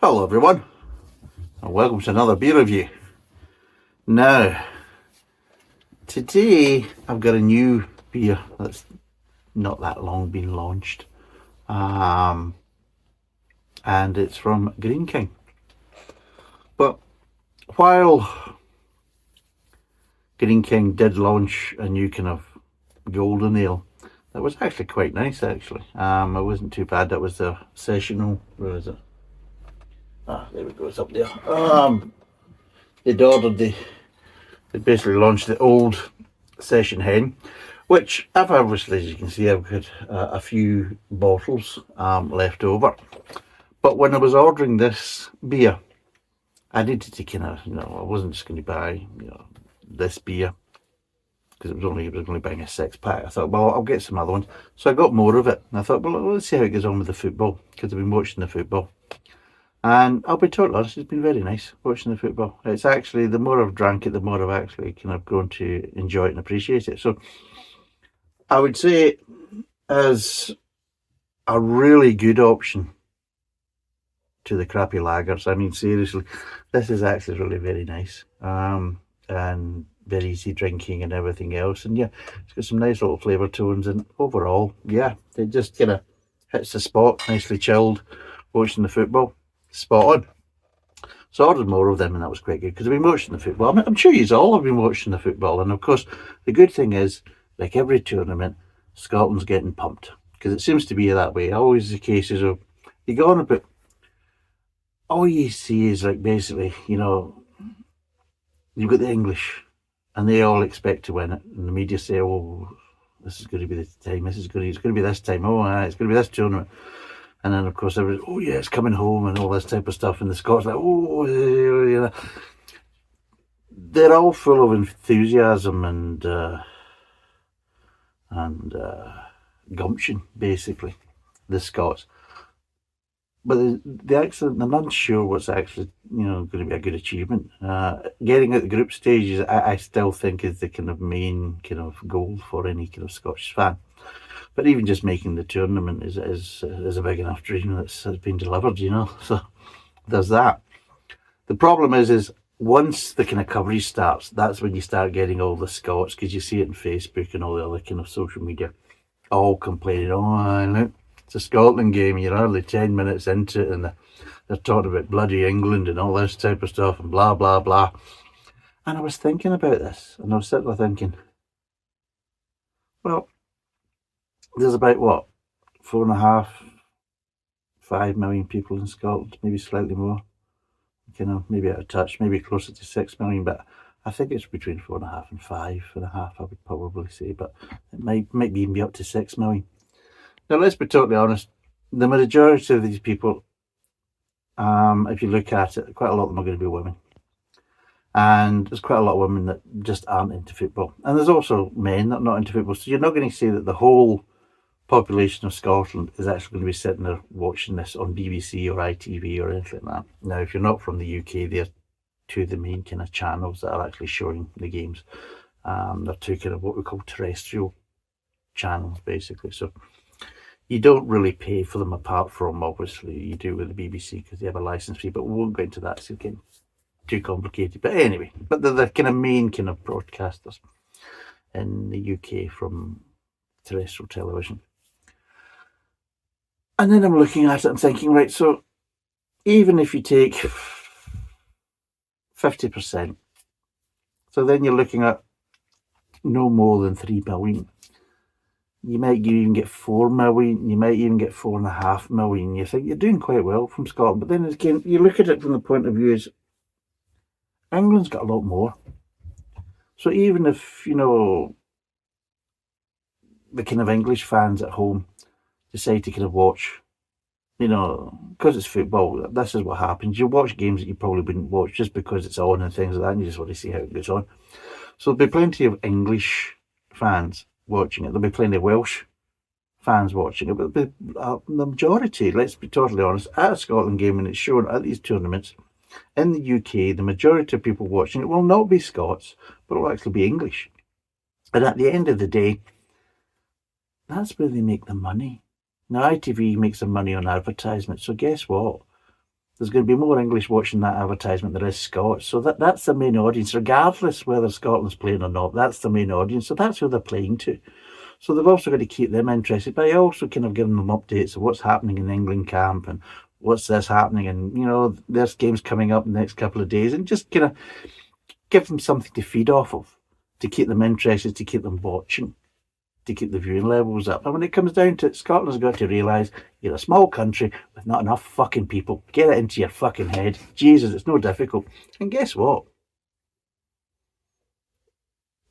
Hello everyone, and welcome to another beer review. Now, today I've got a new beer that's not that long been launched, and it's from Greene King. But while Greene King did launch a new kind of golden ale, that was actually quite nice actually. It wasn't too bad. That was the sessional, where is it? There we go, it's up there. They'd ordered they basically launched the old Session Hen, which I've obviously, as you can see, I've got a few bottles left over. But when I was ordering this beer, I needed to kind of, I wasn't just going to buy, this beer because I was only buying a 6-pack. I thought, well, I'll get some other ones. So I got more of it. And I thought, well, let's see how it goes on with the football, because I've been watching the football. And I'll be totally honest, it's been very nice watching the football. It's actually, the more I've drank it, the more I've actually kind of grown to enjoy it and appreciate it. So I would say as a really good option to the crappy lagers. I mean, seriously, this is actually really very nice. And very easy drinking and everything else. And yeah, it's got some nice little flavour tones. And overall, yeah, it just kind of hits the spot, nicely chilled, watching the football. Spot on. So I ordered more of them, and that was quite good because I've been watching the football. I'm sure you all have been watching the football. And of course, the good thing is, like every tournament, Scotland's getting pumped because it seems to be that way. Always the cases of you go on about, all you see is like basically, you've got the English and they all expect to win it, and the media say, "Oh, this is going to be the time. It's going to be this time. Oh, it's going to be this tournament." And then, of course, everyone's, "Oh, yeah, it's coming home," and all this type of stuff. And the Scots like, "Oh, they're all full of enthusiasm and gumption, basically, the Scots. But they're not sure what's actually, going to be a good achievement. Getting at the group stages, I still think is the kind of main kind of goal for any kind of Scottish fan. But even just making the tournament is a big enough dream that's been delivered, So there's that. The problem is once the kind of coverage starts, that's when you start getting all the Scots, because you see it on Facebook and all the other kind of social media, all complaining, "Oh, look, it's a Scotland game, you're hardly 10 minutes into it, and they're talking about bloody England and all this type of stuff and blah, blah, blah." And I was thinking about this, and I was sitting there thinking, well, there's about, what, 4.5, 5 million people in Scotland, maybe slightly more, maybe out of touch, maybe closer to 6 million, but I think it's between 4.5 and 5.5, I would probably say, but it might even be up to 6 million. Now, let's be totally honest, the majority of these people, if you look at it, quite a lot of them are going to be women. And there's quite a lot of women that just aren't into football. And there's also men that are not into football. So you're not going to say that the whole population of Scotland is actually going to be sitting there watching this on BBC or ITV or anything like that. Now, if you're not from the UK, they're two of the main kind of channels that are actually showing the games. They're two kind of what we call terrestrial channels, basically. So you don't really pay for them, apart from obviously you do with the BBC because they have a license fee, but we won't go into that. It's getting too complicated. But anyway, but they're the kind of main kind of broadcasters in the UK from terrestrial television. And then I'm looking at it and thinking, right, so even if you take 50%, so then you're looking at no more than 3 million. You might even get 4 million, you might even get 4.5 million. You think you're doing quite well from Scotland, but then again, you look at it from the point of view is England's got a lot more. So even if, the kind of English fans at home decide to kind of watch, because it's football, this is what happens. You watch games that you probably wouldn't watch just because it's on and things like that, and you just want to see how it goes on. So there'll be plenty of English fans watching it. There'll be plenty of Welsh fans watching it, but the majority, let's be totally honest, at a Scotland game, and it's shown at these tournaments in the UK, the majority of people watching it will not be Scots, but it will actually be English. And at the end of the day, that's where they make the money. Now, ITV makes their money on advertisement, so guess what? There's going to be more English watching that advertisement than there is Scots. So that's the main audience, regardless whether Scotland's playing or not. That's the main audience. So that's who they're playing to. So they've also got to keep them interested, but I also kind of giving them updates of what's happening in England camp and what's this happening, and there's games coming up in the next couple of days, and just kind of give them something to feed off of, to keep them interested, to keep them watching, to keep the viewing levels up. And when it comes down to it, Scotland's got to realise you're a small country with not enough fucking people. Get it into your fucking head. Jesus, it's no difficult. And guess what?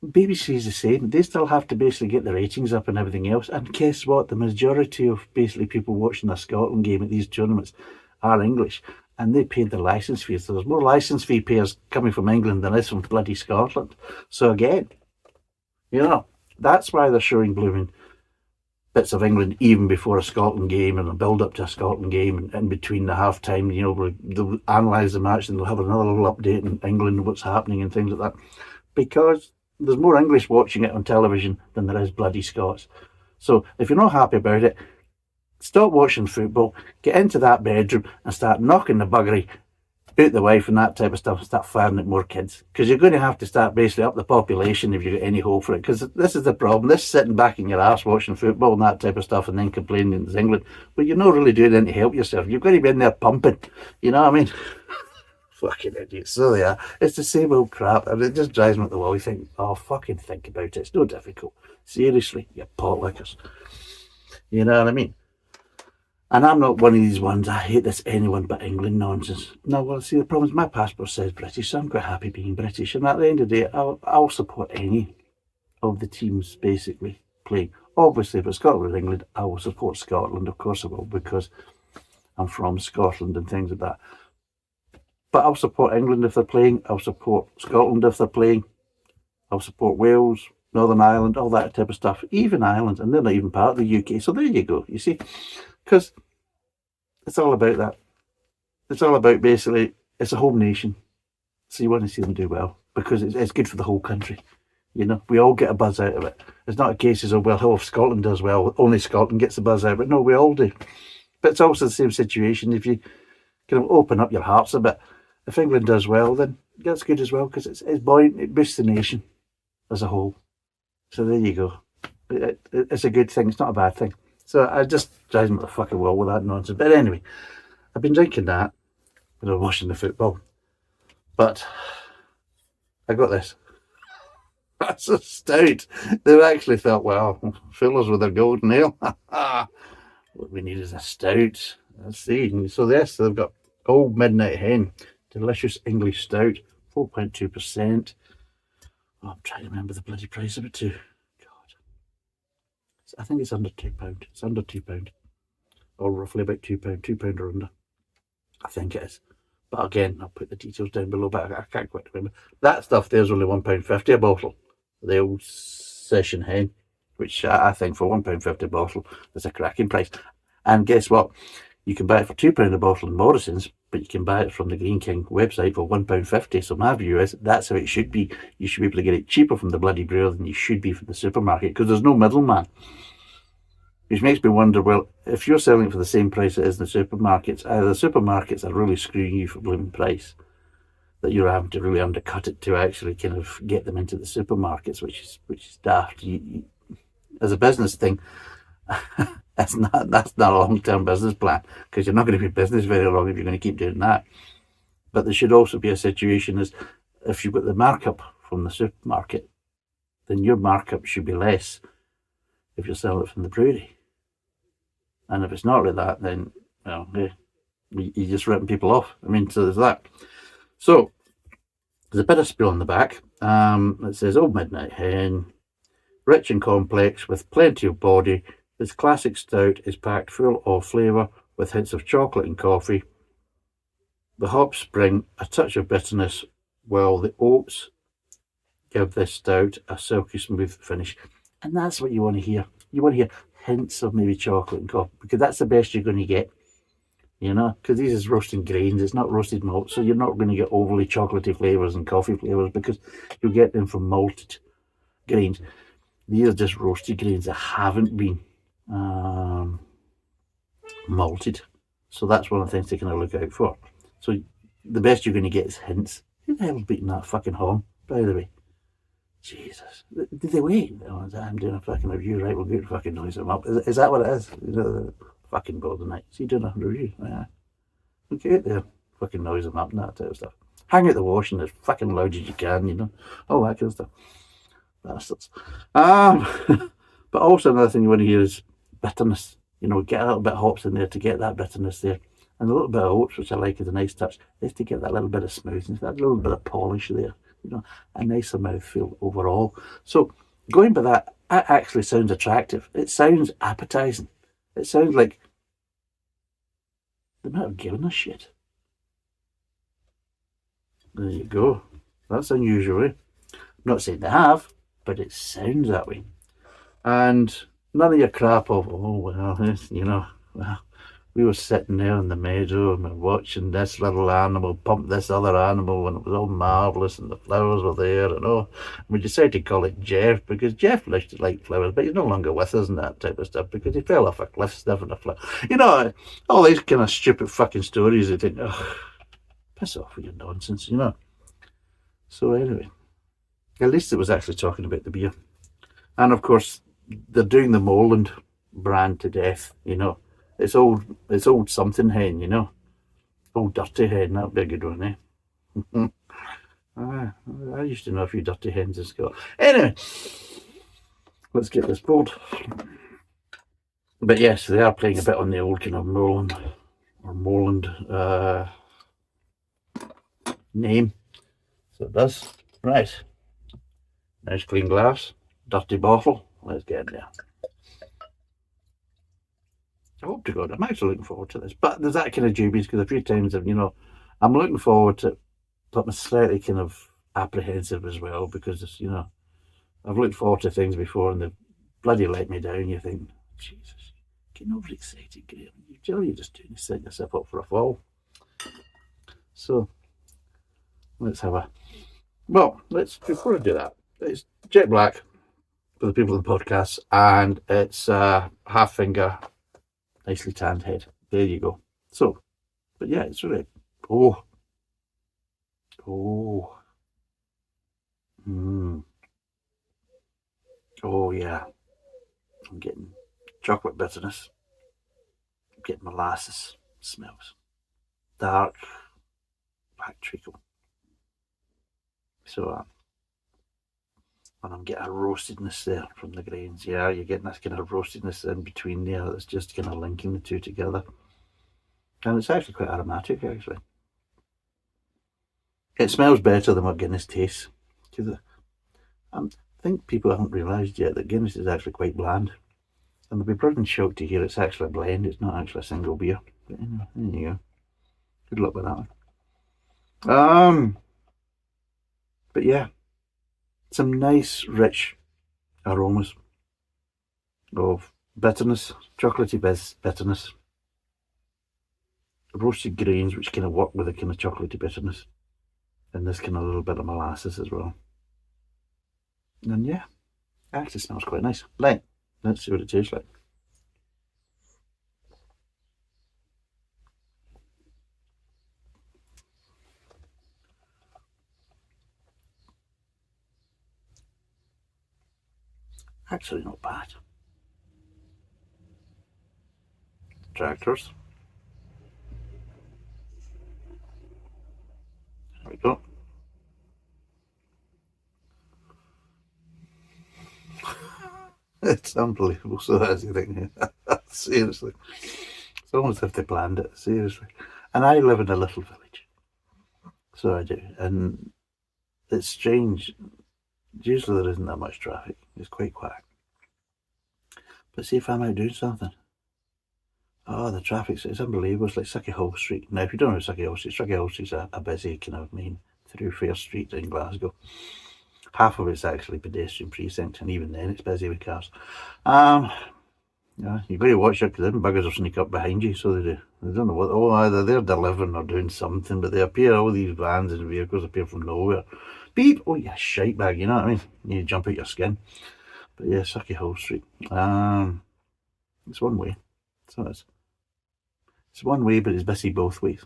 BBC's the same. They still have to basically get the ratings up and everything else. And guess what? The majority of basically people watching a Scotland game at these tournaments are English. And they paid their licence fees. So there's more licence fee payers coming from England than is from bloody Scotland. So again, that's why they're showing blooming bits of England even before a Scotland game and a build up to a Scotland game, and in between the half time, where they'll analyse the match and they'll have another little update in England, what's happening and things like that. Because there's more English watching it on television than there is bloody Scots. So if you're not happy about it, stop watching football, get into that bedroom and start knocking the buggery out the wife and that type of stuff, and start firing at more kids, because you're going to have to start basically up the population if you've got any hope for it. Because this is the problem, this sitting back in your ass watching football and that type of stuff and then complaining it's England, but you're not really doing anything to help yourself. You've got to be in there pumping, you know what I mean? Fucking idiots. So they are. It's the same old crap, and it just drives me up the wall. You think, fucking think about it. It's no difficult. Seriously, you potlickers. You know what I mean? And I'm not one of these ones, I hate this anyone but England nonsense. No, well, see, the problem is my passport says British, so I'm quite happy being British. And at the end of the day, I'll support any of the teams basically playing. Obviously, if it's Scotland or England, I will support Scotland. Of course I will, because I'm from Scotland and things like that. But I'll support England if they're playing. I'll support Scotland if they're playing. I'll support Wales, Northern Ireland, all that type of stuff. Even Ireland, and they're not even part of the UK. So there you go, you see. Because it's all about that. It's all about basically, it's a home nation. So you want to see them do well, because it's good for the whole country. We all get a buzz out of it. It's not a case of, well, if Scotland does well, only Scotland gets a buzz out of it. No, we all do. But it's also the same situation if you kind of open up your hearts a bit. If England does well, then that's good as well, because it's buoyant, it boosts the nation as a whole. So there you go. It's a good thing, it's not a bad thing. So I just drive me up the fucking wall with that nonsense. But anyway, I've been drinking that when I was watching the football. But I got this. That's a stout. They've actually thought, well, fill us with a golden ale. What we need is a stout. Let's see. So yes, they've got Old Midnight Hen, delicious English stout, 4.2%. I'm trying to remember the bloody price of it too. I think it's under £2. It's under £2, or roughly about £2, £2 or under. I think it is. But again, I'll put the details down below, but I can't quite remember. That stuff there's only £1.50 a bottle. The Old Session Hen, which I think for £1.50 a bottle is a cracking price. And guess what? You can buy it for £2 a bottle in Morrison's, but you can buy it from the Greene King website for £1.50. So my view is that's how it should be. You should be able to get it cheaper from the bloody brewer than you should be from the supermarket, because there's no middleman. Which makes me wonder, well, if you're selling it for the same price it is in the supermarkets, either the supermarkets are really screwing you for blooming price, that you're having to really undercut it to actually kind of get them into the supermarkets, which is daft. As a business thing, that's not a long-term business plan, because you're not going to be in business very long if you're going to keep doing that. But there should also be a situation as if you've got the markup from the supermarket, then your markup should be less if you're selling it from the brewery. And if it's not like that, then, well, you're just ripping people off. I mean, so there's that. So, there's a bit of spill on the back. It says, Old Midnight Hen, rich and complex with plenty of body. This classic stout is packed full of flavour with hints of chocolate and coffee. The hops bring a touch of bitterness, while the oats give this stout a silky smooth finish. And that's what you want to hear. You want to hear hints of maybe chocolate and coffee, because that's the best you're going to get, because these is roasting grains, it's not roasted malt, so you're not going to get overly chocolatey flavours and coffee flavours, because you'll get them from malted grains. These are just roasted grains that haven't been malted, so that's one of the things to kind of look out for. So the best you're going to get is hints. Who the hell's beating that fucking horn, by the way? Jesus. Did they wait? Oh, I'm doing a fucking review, right? We'll get to fucking noise them up. Is that what it is? Fucking bored tonight. Is he doing a review? Yeah. We'll get there. Fucking noise them up and that type of stuff. Hang out the washing as fucking loud as you can, all that kind of stuff. Bastards. But also another thing you want to hear is bitterness. Get a little bit of hops in there to get that bitterness there. And a little bit of oats, which I like as a nice touch, is to get that little bit of smoothness, that little bit of polish there. A nicer mouthfeel overall. So going by that, it actually sounds attractive. It sounds appetising. It sounds like they might have given a shit. There you go. That's unusual. I'm not saying they have, but it sounds that way. And none of your crap of, well, we were sitting there in the meadow and we were watching this little animal pump this other animal and it was all marvellous and the flowers were there and we decided to call it Jeff because Jeff liked flowers, but he's no longer with us and that type of stuff because he fell off a cliff sniffing a flower. All these kind of stupid fucking stories. You think, piss off with your nonsense, So anyway, at least it was actually talking about the beer. And of course, they're doing the Moreland brand to death, It's old something hen, Old dirty hen, that'd be a good one, eh? I used to know a few dirty hens in Scotland. Anyway, let's get this poured. But yes, they are playing a bit on the old kind of Moreland name. So it does. Right. Nice clean glass, dirty bottle. Let's get in there. I hope to God, I'm actually looking forward to this. But there's that kind of dubious because a few times, I'm looking forward to it, but I'm slightly kind of apprehensive as well because, I've looked forward to things before and they've bloody let me down. You think, Jesus, getting overexcited, Graham. You're just doing setting yourself up for a fall. So, let's have a. Well, before I do that, it's jet black for the people in the podcast and it's half finger. Nicely tanned head. There you go. So, but yeah, it's really. Oh. Oh, yeah. I'm getting chocolate bitterness. I'm getting molasses smells. Dark black treacle. So, and I'm getting a roastedness there from the grains. Yeah, you're getting this kind of roastedness in between there that's just kind of linking the two together. And it's actually quite aromatic, actually. It smells better than what Guinness tastes. Because I think people haven't realised yet that Guinness is actually quite bland. And they'll be bloody shocked to hear it's actually a blend, it's not actually a single beer. But anyway, there you go. Good luck with that one. But yeah, some nice, rich aromas of bitterness, chocolatey bitterness, roasted grains which kind of work with a kind of chocolatey bitterness, and this kind of little bit of molasses as well. And yeah, it actually smells quite nice. Right, let's see what it tastes like. Actually not bad. Tractors. There we go. It's unbelievable. So that's the thing. Seriously. It's almost as if they planned it. Seriously. And I live in a little village. So I do. And it's strange. Usually there isn't that much traffic. It's quite quiet. But see if I'm out doing something. Oh, the traffic's it's unbelievable. It's like Sucky Street. Now, if you don't know Sucky Street's a busy kind of main thoroughfare street in Glasgow. Half of it's actually pedestrian precinct, and even then it's busy with cars. Yeah, you've got to watch it because them buggers will sneak up behind you, so they do. They don't know what. Oh, either they're delivering or doing something, but they appear. All these vans and vehicles appear from nowhere. Beep! Oh, you shite bag. You know what I mean? You jump out your skin. But yeah, Sucky Street. It's one way. So it's one way, but it's busy both ways.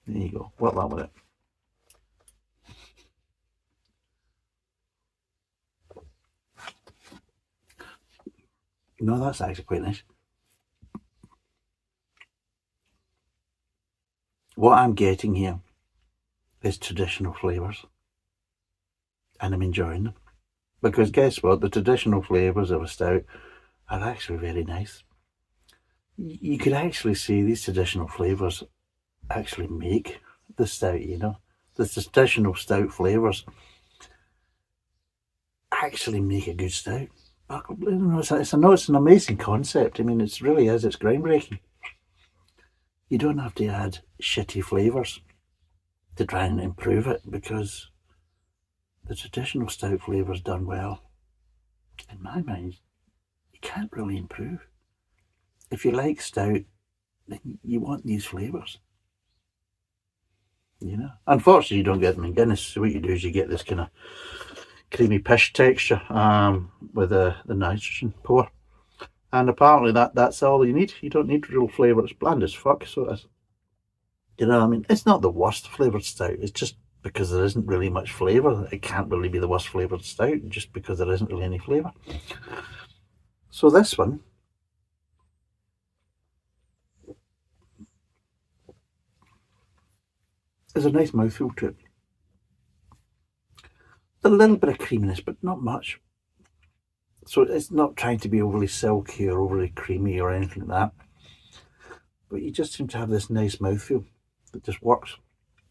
There you go. Work that with it. No, that's actually quite nice. What I'm getting here is traditional flavours, and I'm enjoying them. Because guess what? The traditional flavours of a stout are actually very nice. You could actually see these traditional flavours actually make the stout, you know. The traditional stout flavours actually make a good stout. It's an amazing concept. I mean, it really is. It's groundbreaking. You don't have to add shitty flavours to try and improve it, because the traditional stout flavours done well, in my mind, you can't really improve. If you like stout, then you want these flavours. You know, unfortunately, you don't get them in Guinness. So what you do is you get this kind of creamy pish texture with the nitrogen pour, and apparently that's all you need. You don't need real flavour. It's bland as fuck. So it is. You know what I mean? It's not the worst flavoured stout. It's just because there isn't really much flavour. It can't really be the worst flavoured stout just because there isn't really any flavour. So this one is a nice mouthfeel to it. A little bit of creaminess, but not much. So it's not trying to be overly silky or overly creamy or anything like that. But you just seem to have this nice mouthfeel that just works.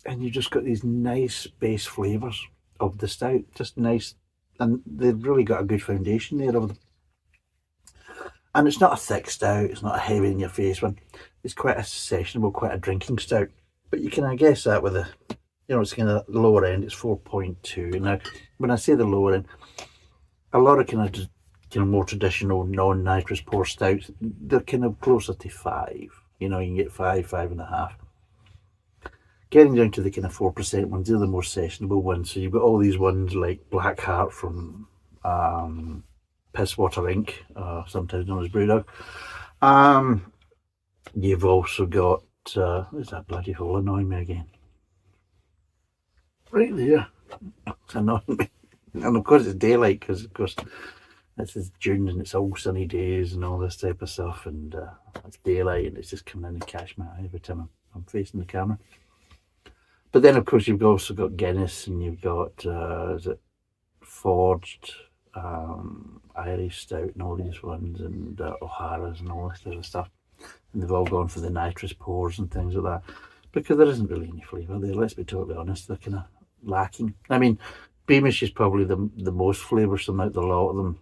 And you've just got these nice base flavours of the stout. Just nice. And they've really got a good foundation there of them. And it's not a thick stout. It's not a heavy in your face one. It's quite a sessionable, quite a drinking stout. But you can, I guess, that with it's kind of lower end. It's 4.2. Now, when I say the lower end, a lot of kind of more traditional non-nitrous pour stouts, they're kind of closer to 5. You can get 5, 5.5. Getting down to the kind of 4% ones, they're the more sessionable ones. So you've got all these ones like Black Heart from Pisswater Inc., sometimes known as Brewdog. You've also got, where's that bloody hole annoying me again? Right there. It's annoying me. And of course it's daylight, because of course this is June and it's all sunny days and all this type of stuff, and it's daylight and it's just coming in and catch my eye every time I'm facing the camera. But then of course you've also got Guinness, and you've got is it Forged, Irish Stout and all these ones, and O'Hara's and all this sort of stuff. And they've all gone for the nitrous pours and things like that, because there isn't really any flavour there. Let's be totally honest, they're kind of lacking. I mean, Beamish is probably the most flavoursome out of the lot of them.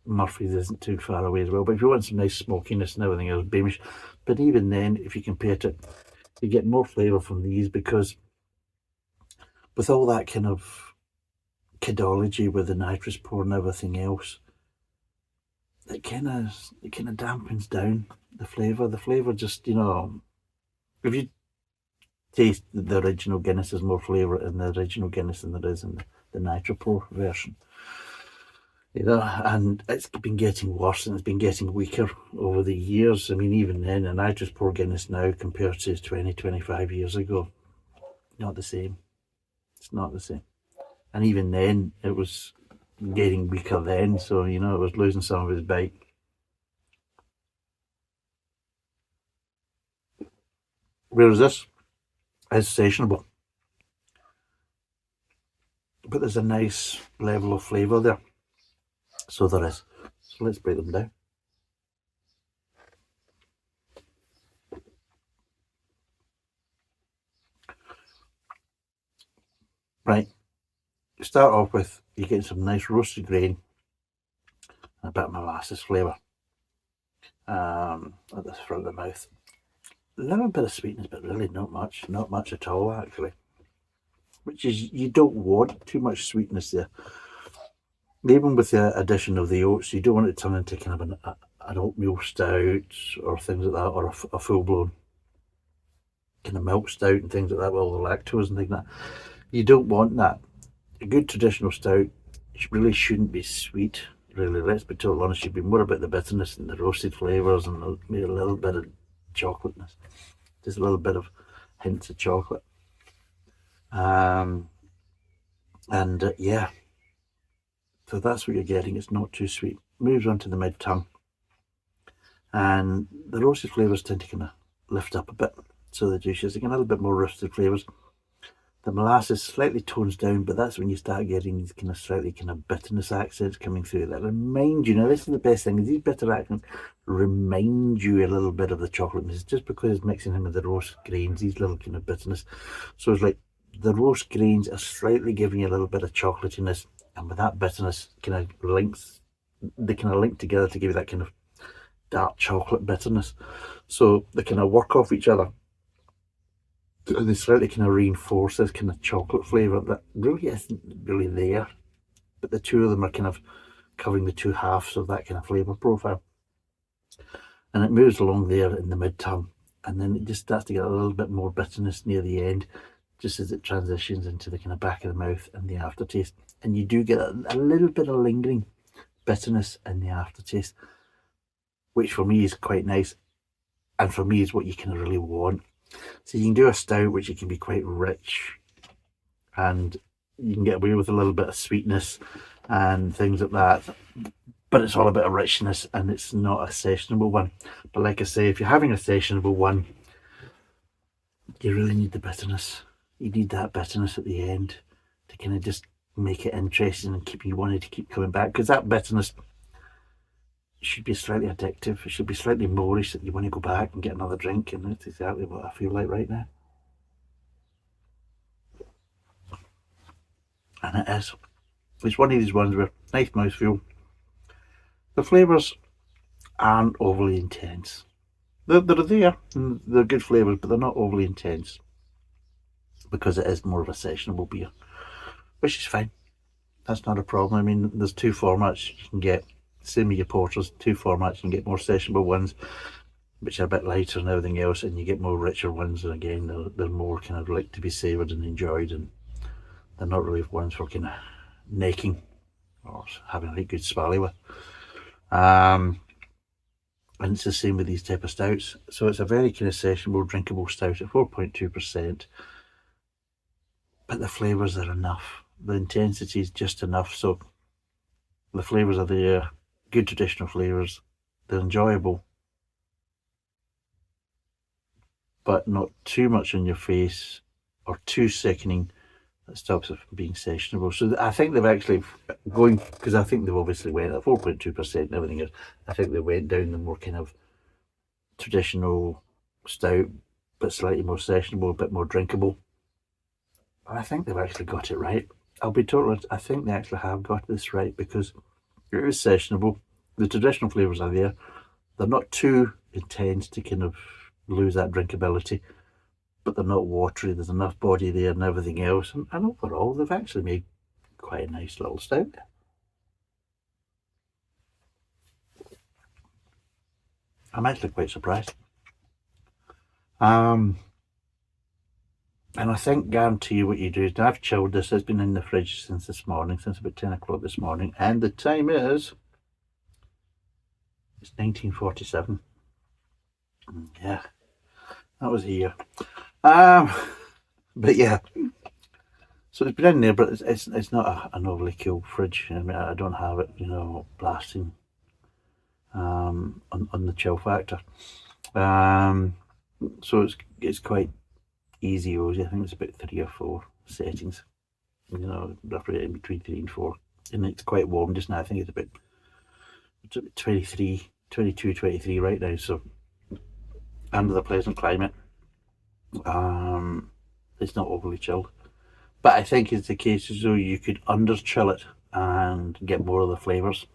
Murphy's isn't too far away as well, but if you want some nice smokiness and everything else, Beamish. But even then, if you compare it, you get more flavour from these, because with all that kind of kidology with the nitrous pour and everything else, it kind of dampens down the flavour. The flavour just, if you taste the original Guinness, there's more flavour in the original Guinness than there is in the nitro pour version. And it's been getting worse, and it's been getting weaker over the years. I mean, even then, a nitrous pour Guinness now compared to 20, 25 years ago, not the same. It's not the same. And even then, it was getting weaker then, so, it was losing some of its bite. Whereas this is sessionable. But there's a nice level of flavour there. So there is. So let's break them down. Right. Start off with, you get some nice roasted grain and a bit of molasses flavour at the front of the mouth. A little bit of sweetness, but really not much at all, actually. Which is, you don't want too much sweetness there. Even with the addition of the oats, you don't want it to turn into kind of an oatmeal stout or things like that, or a full-blown kind of milk stout and things like that with all the lactose and things like that. You don't want that. A good traditional stout really shouldn't be sweet, really. Let's be totally honest, should be more about the bitterness and the roasted flavours and maybe a little bit of chocolateness. Just a little bit of hints of chocolate. Yeah, so that's what you're getting. It's not too sweet. Moves on to the mid tongue, and the roasted flavours tend to kind of lift up a bit. So the juices, you get a little bit more roasted flavours. The molasses slightly tones down, but that's when you start getting these kind of slightly kind of bitterness accents coming through that remind you. Now, this is the best thing: is these bitter accents remind you a little bit of the chocolateness, just because it's mixing in with the roast grains. These little kind of bitterness. So it's like the roast grains are slightly giving you a little bit of chocolatiness, and with that bitterness, kind of links. They kind of link together to give you that kind of dark chocolate bitterness. So they kind of work off each other. They slightly kind of reinforce this kind of chocolate flavour that really isn't really there, but the two of them are kind of covering the two halves of that kind of flavour profile. And it moves along there in the mid tongue, and then it just starts to get a little bit more bitterness near the end, just as it transitions into the kind of back of the mouth and the aftertaste. And you do get a little bit of lingering bitterness in the aftertaste, which for me is quite nice, and for me is what you kind of really want. So you can do a stout which you can be quite rich, and you can get away with a little bit of sweetness and things like that, but it's all a bit of richness, and it's not a sessionable one. But like I say, if you're having a sessionable one, you really need the bitterness. You need that bitterness at the end to kind of just make it interesting and keep you wanting to keep coming back, because that bitterness should be slightly addictive. It should be slightly moreish that you want to go back and get another drink, and that's exactly what I feel like right now. And it is. It's one of these ones where nice mouthfeel. The flavours aren't overly intense. They're there, and they're good flavours, but they're not overly intense, because it is more of a sessionable beer, which is fine. That's not a problem. I mean, there's two formats you can get. Same with your porters, two formats. You can get more sessionable ones, which are a bit lighter and everything else, and you get more richer ones, and again, they're more kind of like to be savoured and enjoyed, and they're not really ones for kind of necking or having a good swally with. And it's the same with these type of stouts. So it's a very kind of sessionable, drinkable stout at 4.2%, but the flavours are enough. The intensity is just enough, so the flavours are there. Good traditional flavours. They're enjoyable, but not too much in your face or too sickening that stops it from being sessionable. So I think they've actually going, because I think they've obviously went at 4.2% and everything else. I think they went down the more kind of traditional stout, but slightly more sessionable, a bit more drinkable. And I think they've actually got it right. I'll be totally honest, I think they actually have got this right, because it is sessionable. The traditional flavours are there. They're not too intense to kind of lose that drinkability, but they're not watery. There's enough body there and everything else. And overall, they've actually made quite a nice little stout. I'm actually quite surprised. And I think, guarantee you what you do is, now I've chilled this. It's been in the fridge since this morning, since about 10 o'clock this morning. And the time is, it's 1947. Yeah, that was a year. But yeah, so it's been in there, but it's not an overly cool fridge. I mean, I don't have it, blasting on the chill factor. So it's quite easy. I think it's about 3 or 4 settings. Roughly in between 3 and 4, and it's quite warm just now. I think it's about 23, 22, 23 right now. So under the pleasant climate. It's not overly chilled, but I think it's the case as though you could under chill it and get more of the flavours.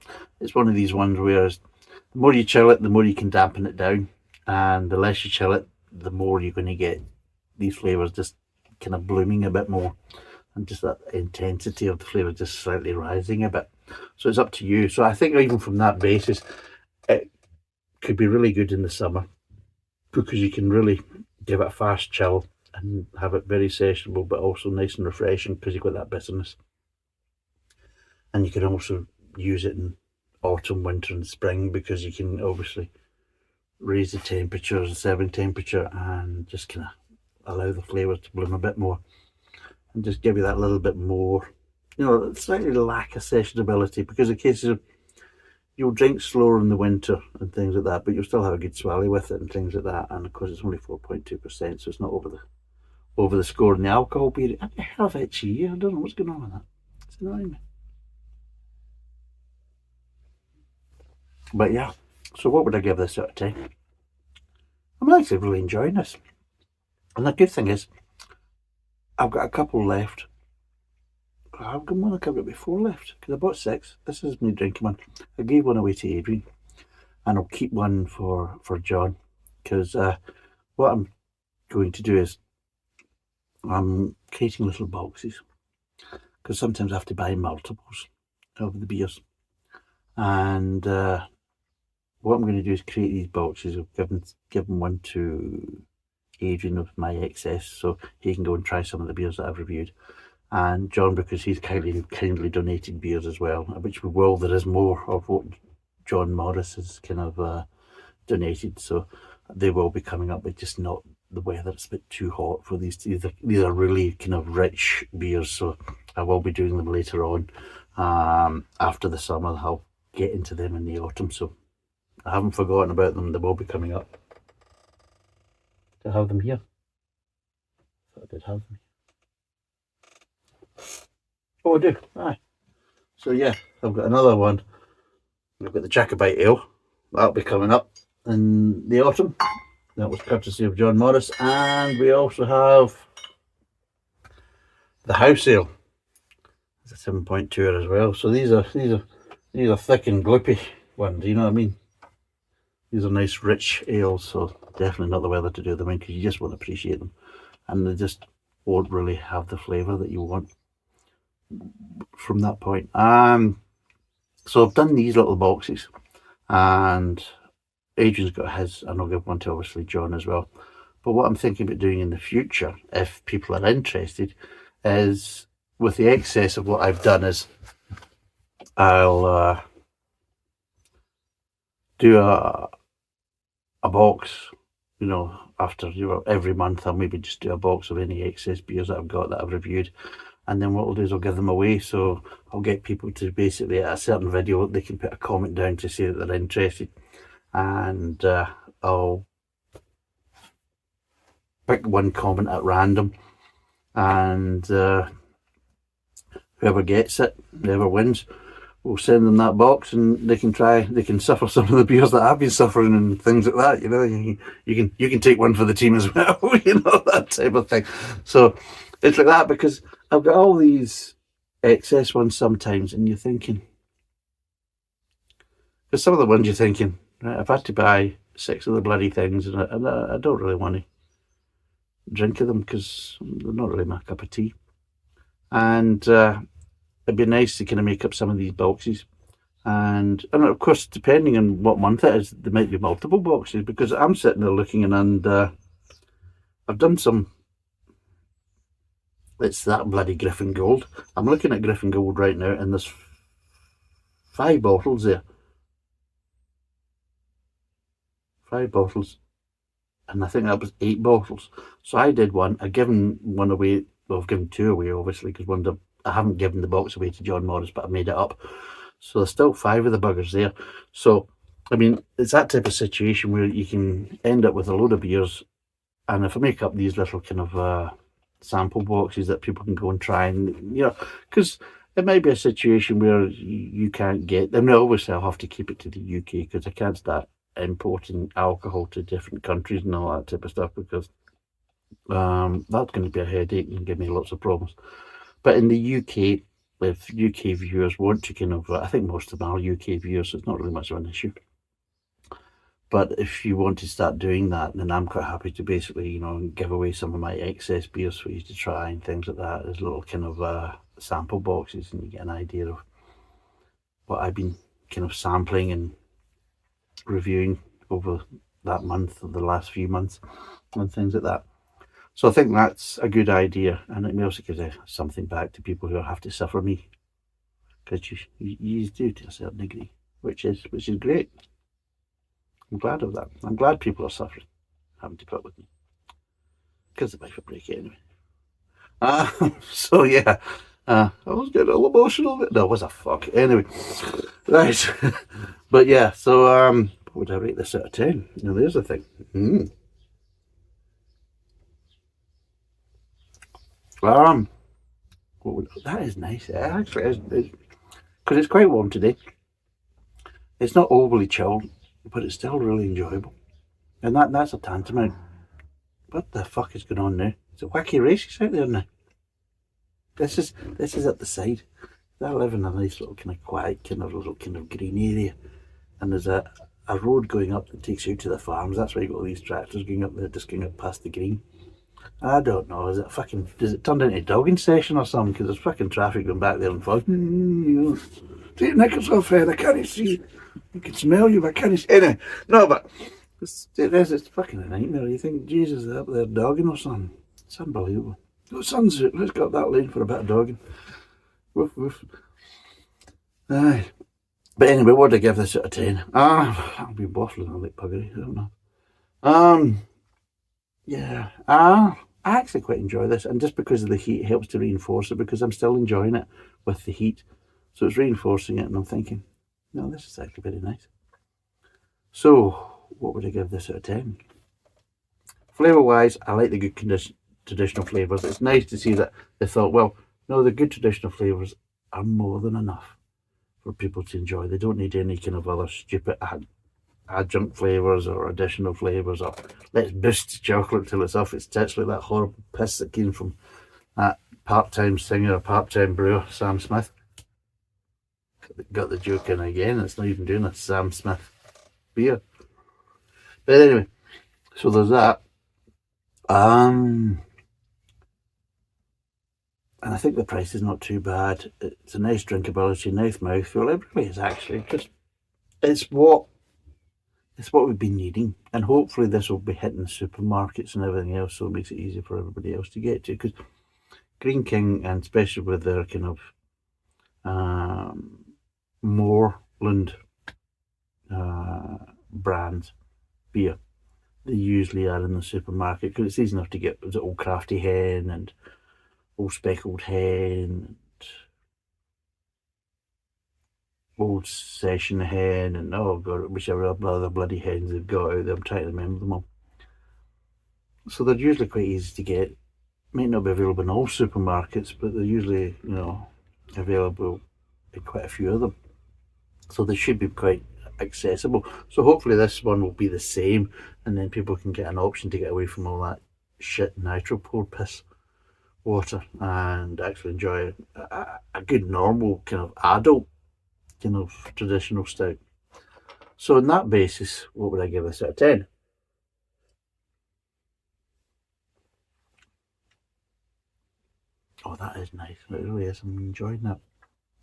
It's one of these ones where the more you chill it, the more you can dampen it down, and the less you chill it, the more you're going to get these flavours just kind of blooming a bit more, and just that intensity of the flavour just slightly rising a bit. So it's up to you. So I think even from that basis, it could be really good in the summer, because you can really give it a fast chill and have it very sessionable, but also nice and refreshing, because you've got that bitterness. And you can also use it in autumn, winter and spring, because you can obviously raise the temperature and serving temperature and just kind of allow the flavours to bloom a bit more and just give you that little bit more, you know, slightly lack of sessionability, because in cases of you'll drink slower in the winter and things like that, but you'll still have a good swally with it and things like that. And of course, it's only 4.2%, so it's not over the score in the alcohol period. I have itchy ear. I don't know what's going on with that. It's annoying me. But yeah, so what would I give this out of 10? I'm actually really enjoying this. And the good thing is, I've got a couple left. I've got one, I've got 4 left, because I bought 6. This is me drinking one. I gave one away to Adrian, and I'll keep one for John, because what I'm going to do is I'm creating little boxes, because sometimes I have to buy multiples of the beers, and what I'm going to do is create these boxes. I've given one to Adrian of my excess, so he can go and try some of the beers that I've reviewed, and John, because he's kindly donated beers as well, which will, there is more of what John Morris has kind of donated, so they will be coming up, but just not the weather. It's a bit too hot for these. These are really kind of rich beers, so I will be doing them later on after the summer. I'll get into them in the autumn, so I haven't forgotten about them. They will be coming up. Do I have them here? I thought I did have them. Oh, I do. Aye. So yeah, I've got another one. I've got the Jacobite Ale. That'll be coming up in the autumn. That was courtesy of John Morris. And we also have the House Ale. It's a 7.2 as well. So these are thick and gloopy ones, you know what I mean? These are nice rich ales, so definitely not the weather to do them in, because you just won't appreciate them. And they just won't really have the flavour that you want from that point. So I've done these little boxes, and Adrian's got his, and I'll give one to obviously John as well. But what I'm thinking about doing in the future, if people are interested, is with the excess of what I've done, is I'll do a box, you know, after, you know, every month I'll maybe just do a box of any excess beers that I've got that I've reviewed, and then what I'll do is I'll give them away. So I'll get people to basically, at a certain video, they can put a comment down to say that they're interested, and I'll pick one comment at random, and whoever gets it, whoever wins, we'll send them that box, and they can suffer some of the beers that I've been suffering and things like that. You know, you can take one for the team as well. You know, that type of thing. So it's like that, because I've got all these excess ones sometimes, and you're thinking, because some of the ones you're thinking, right, I've had to buy 6 of the bloody things, and I don't really want to drink of them, because they're not really my cup of tea. And it'd be nice to kind of make up some of these boxes, and of course, depending on what month it is, there might be multiple boxes, because I'm sitting there looking, and I've done some. It's that bloody Griffin Gold. I'm looking at Griffin Gold right now, and there's 5 bottles there. 5 bottles, and I think that was 8 bottles. So I did one. I've given one away. Well, I've given 2 away, obviously, because I haven't given the box away to John Morris, but I made it up. So there's still 5 of the buggers there. So, I mean, it's that type of situation where you can end up with a load of beers, and if I make up these little kind of sample boxes that people can go and try, and, you know, because it might be a situation where you can't get them. Now, obviously, I'll have to keep it to the UK, because I can't start importing alcohol to different countries and all that type of stuff, because that's going to be a headache and give me lots of problems. But in the UK, if UK viewers want to kind of, I think most of them are UK viewers, so it's not really much of an issue. But if you want to start doing that, then I'm quite happy to basically, you know, give away some of my excess beers for you to try and things like that as little kind of sample boxes, and you get an idea of what I've been kind of sampling and reviewing over that month, or the last few months, and things like that. So I think that's a good idea, and it may also give something back to people who have to suffer me, because you do to a certain degree, which is great. I'm glad of that. I'm glad people are suffering, having to put up with me. because the wife will break it anyway. So yeah, I was getting all emotional. No, it was a fuck. Anyway, right. But yeah, so what would I rate this out of 10? Now there's the thing. Um, that is nice. It actually is, because it's quite warm today. It's not overly chilled, but it's still really enjoyable. And that's a tantamount. What the fuck is going on now? Is it wacky races out there now? This is at the side. I live in a nice little kind of quiet, kind of little kind of green area, and there's a road going up that takes you to the farms. That's why you got all these tractors going up there, just going up past the green. I don't know. Does it turn into a dogging session or something? Because there's fucking traffic going back there and forth. Take your knickers off, Fred. I can't see. I can smell you, but I can't see. Anyway, no, but it's fucking a nightmare. You think, Jesus, they're up there dogging or something? It's unbelievable. Oh, sunsuit. Let's go up that lane for a bit of dogging. Woof, woof. Aye. But anyway, what would I give this out of 10? I'll be waffling like puggery. I don't know. Yeah. I actually quite enjoy this, and just because of the heat, it helps to reinforce it because I'm still enjoying it with the heat. So it's reinforcing it, and I'm thinking, no, this is actually very nice. So, what would I give this out of 10? Flavour-wise, I like the good traditional flavours. It's nice to see that they thought, well, no, the good traditional flavours are more than enough for people to enjoy. They don't need any kind of other stupid adjunct flavours or additional flavours, or let's boost chocolate till it's off its tits like that horrible piss that came from that part-time singer or part-time brewer, Sam Smith. Got the joke in again. It's not even doing a Sam Smith beer. But anyway, so there's that. And I think the price is not too bad. It's a nice drinkability, nice mouthfeel. It really is actually. Just it's what we've been needing, and hopefully this will be hitting the supermarkets and everything else, so it makes it easier for everybody else to get to. Because Greene King, and especially with their kind of Moreland brand beer, they usually are in the supermarket because it's easy enough to get the Old Crafty Hen and Old Speckled Hen and Old Session Hen and oh god, whichever other bloody hens they've got out there. I'm trying to remember them all. So they're usually quite easy to get. Might not be available in all supermarkets, but they're usually, available in quite a few of them. So they should be quite accessible. So hopefully this one will be the same, and then people can get an option to get away from all that shit nitro-pour piss water and actually enjoy a good normal kind of adult kind of traditional stout. So on that basis, what would I give this out of 10? Oh, that is nice. It really is. I'm enjoying that.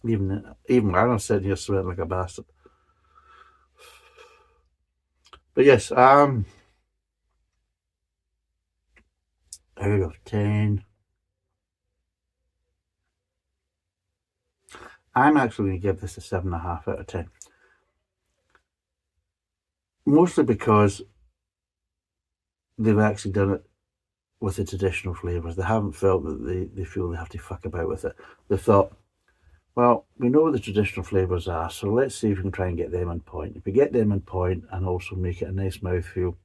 Even while I'm sitting here sweating like a bastard. But yes, out of 10, I'm actually going to give this a 7.5 out of 10. Mostly because they've actually done it with the traditional flavours. They haven't felt that they feel they have to fuck about with it. They thought, well, we know what the traditional flavours are, so let's see if we can try and get them on point. If we get them on point and also make it a nice mouthfeel,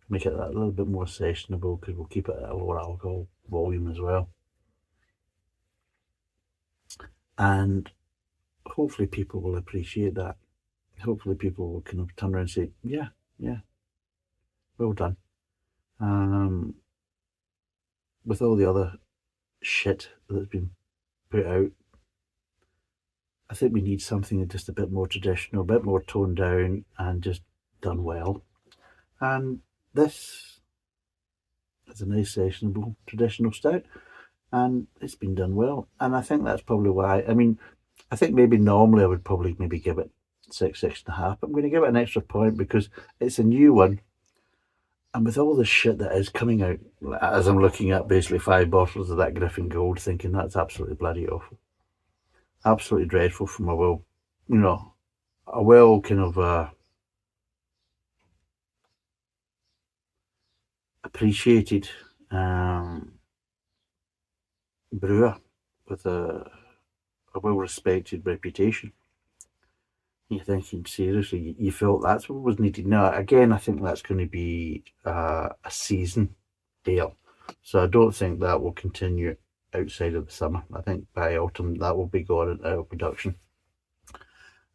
make it a little bit more sessionable because we'll keep it at a lower alcohol volume as well. And hopefully people will appreciate that. Hopefully people will kind of turn around and say, yeah, well done. With all the other shit that's been put out, I think we need something just a bit more traditional, a bit more toned down and just done well. And this is a nice sessionable traditional stout, and it's been done well. And I think that's probably why. I mean, I think maybe normally I would probably maybe give it 6.5, but I'm going to give it an extra point because it's a new one. And with all the shit that is coming out, as I'm looking at basically 5 bottles of that Griffin Gold, thinking that's absolutely bloody awful. Absolutely dreadful from a well kind of appreciated brewer with a well-respected reputation. You're thinking, seriously, you felt that's what was needed. Now, again, I think that's going to be a season ale. So I don't think that will continue outside of the summer. I think by autumn that will be gone out of production.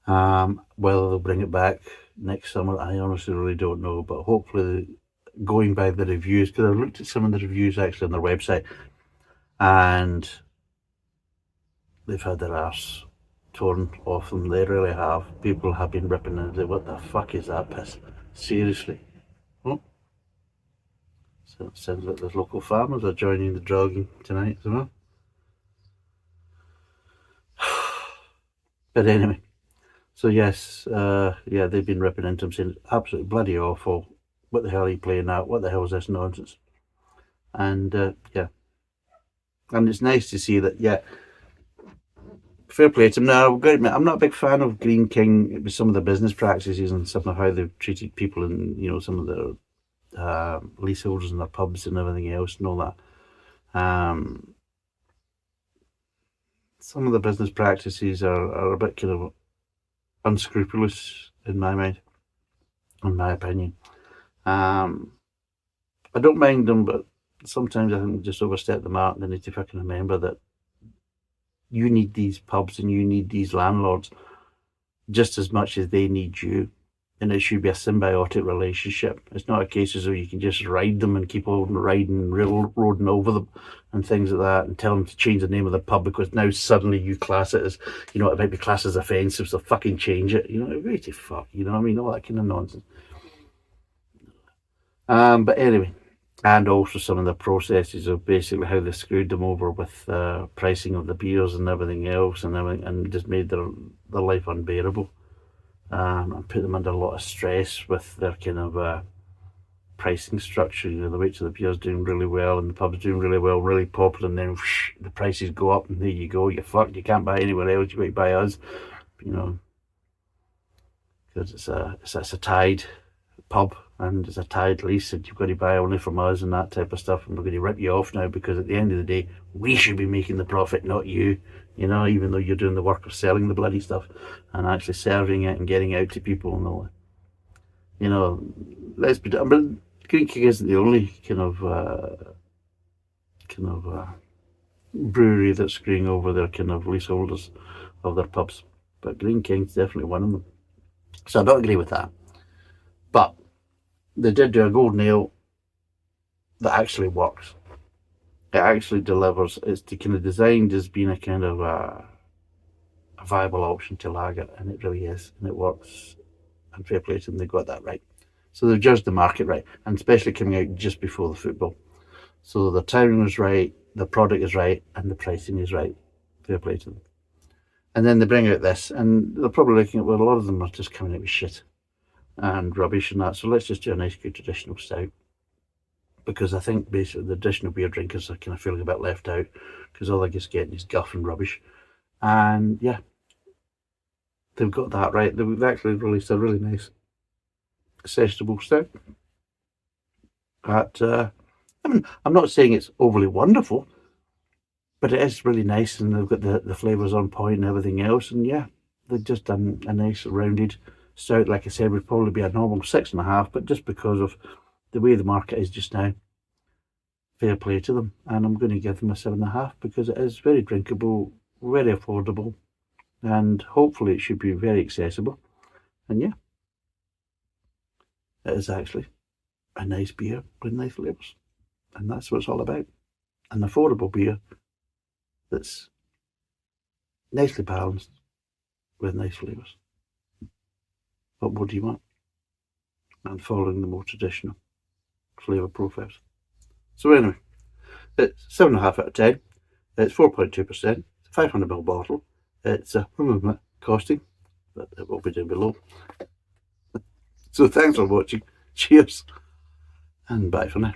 Whether they'll bring it back next summer, I honestly really don't know. But hopefully, going by the reviews, because I've looked at some of the reviews actually on their website, and they've had their arse torn off them. They really have. People have been ripping and saying, "What the fuck is that piss? Seriously?" Oh, so it sounds like the local farmers are joining the drugging tonight as well. But anyway, so yes, yeah, they've been ripping into him saying, absolutely bloody awful. What the hell are you playing at? What the hell is this nonsense? And yeah, and it's nice to see that. Yeah, fair play to him. Now, I've got to admit, I'm not a big fan of Greene King with some of the business practices and some of how they've treated people and some of the leaseholders and their pubs and everything else and all that. Some of the business practices are a bit kind of unscrupulous in my mind, in my opinion. I don't mind them, but sometimes I think they just overstep the mark. They need to fucking remember that you need these pubs and you need these landlords just as much as they need you. And it should be a symbiotic relationship. It's not a case as though you can just ride them and keep on riding, railroading over them and things like that and tell them to change the name of the pub because now suddenly you class it as, it might be classed as offensive, so fucking change it. Way to fuck, what I mean? All that kind of nonsense. But anyway, and also some of the processes of basically how they screwed them over with pricing of the beers and everything else and just made their life unbearable. And put them under a lot of stress with their kind of pricing structure. The weight of the beer's doing really well and the pub's doing really well, really popular, and then whoosh, the prices go up and there you go, you're fucked, you can't buy anywhere else, you might buy us, because it's a tied pub and it's a tied lease and you've got to buy only from us and that type of stuff, and we're going to rip you off now because at the end of the day we should be making the profit, not you, even though you're doing the work of selling the bloody stuff and actually serving it and getting it out to people and all that. Let's be, but Greene King isn't the only kind of brewery that's screwing over their kind of leaseholders of their pubs, but Greene King's definitely one of them. So I don't agree with that, but they did do a golden ale that actually works. It actually delivers. It's kind of designed as being a kind of a viable option to lager, and it really is, and it works. And fair play to them, they got that right. So they've judged the market right, and especially coming out just before the football. So the timing was right, the product is right, and the pricing is right. Fair play to them. And then they bring out this, and they're probably looking at, well, a lot of them are just coming out with shit and rubbish and that. So let's just do a nice, good traditional stout. Because I think basically the traditional beer drinkers are kind of feeling a bit left out because all they're just getting is guff and rubbish. And yeah, they've got that right. They've actually released a really nice, accessible stout. But I'm not saying it's overly wonderful, but it is really nice, and they've got the flavours on point and everything else. And yeah, they've just done a nice rounded stout. Like I said, would probably be a normal 6.5, but just because of the way the market is just now, fair play to them, and I'm going to give them a 7.5 because it is very drinkable, very affordable, and hopefully it should be very accessible. And yeah, it is actually a nice beer with nice flavours, and that's what it's all about. An affordable beer that's nicely balanced with nice flavours. What more do you want? And following the more traditional flavour profiles. So anyway, it's 7.5 out of 10. It's 4.2%. 500ml bottle. It's costing, but it will be down below. So thanks for watching. Cheers, and bye for now.